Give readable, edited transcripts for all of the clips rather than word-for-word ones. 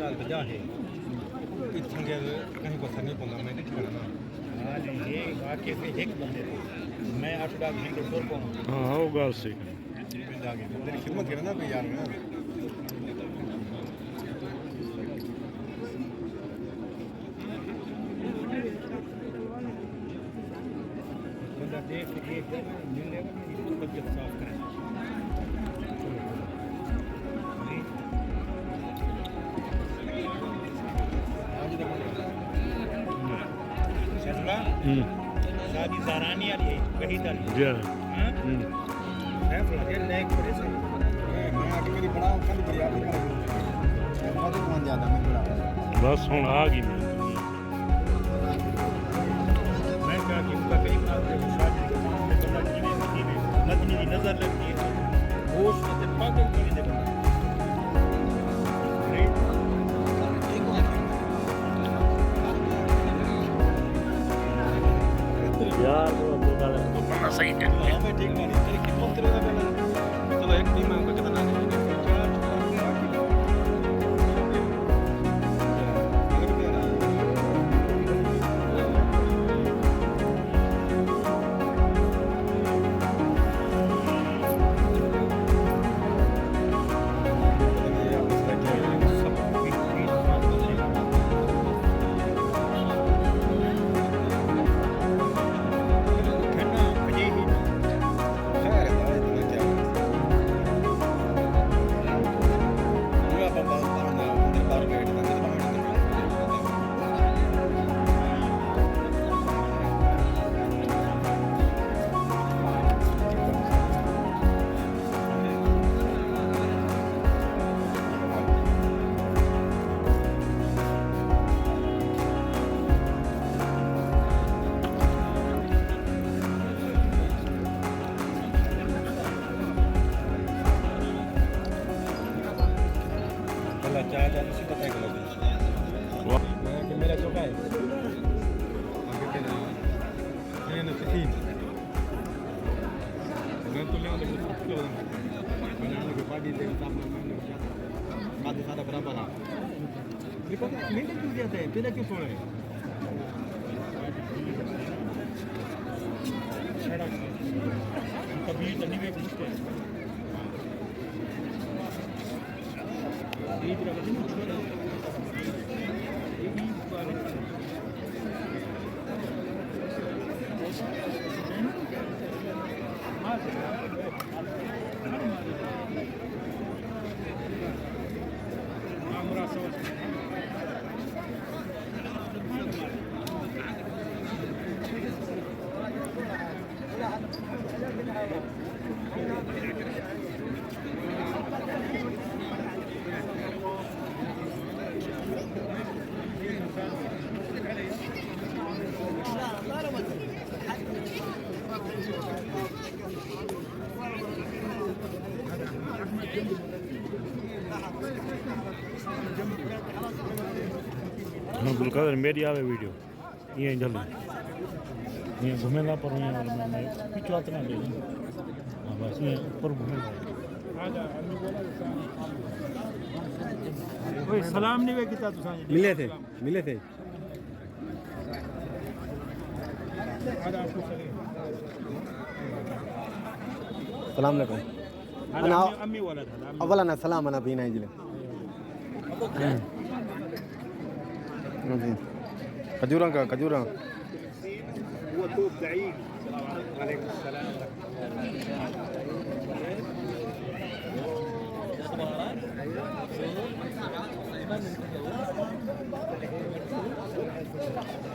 नाल बजा है इत्थों के कहीं को सर नहीं पौंदा मैं नहीं करना हां नहीं ये वाकई में एक बंदे मैं 8-10 घंटे दूर पहुंच हाँ वो गल सी जाके तेरी खिदमत करना कोई यार ना बंदा देख के मिल लेगा मेरी तबीयत साफ करें शादी ज़ारानी आ रही है कहीं तक जी है बोला ये नए करे से मैं आगे मेरी बड़ा कल बढ़िया भी कर बहुत मान ज्यादा मैं बड़ा बस हुन आ गई मैं क्या कि उनका कई बार शादी के सामने बंदा जीने मदनी की नजर लगती है होश से पागल कर दे बंदा यार वो गल बड़ा सही है मैं ठीक नहीं तेरी खिदमत करेगा पहले चलो एक टीम में उनका कितना नहीं चाचा उसी पता है कि मेरा चौका है ये ना तीन मैं तो ले आऊं तो मैंने आने के पार्टी दे साहब मैंने काफी सारा बराबर आ देखो मैं तो क्यों जाते हैं पहले क्यों छोड़ रहे कभी तनी में पूछते हैं अब्दुल कादर मेरी आवे वीडियो ये जल्दी ये घूमेगा पर मैं पीछे हाथ ना दे हाँ बस ये ऊपर घूमेगा कोई सलाम नहीं वे किता तुसा मिले थे सलाम अलैकुम अना अम्मी वाला था अवला ना सलाम अना बीना जिले खजूरा का खजूरा वो तो بعيد वालेकुम सलाम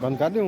बंद कर दूं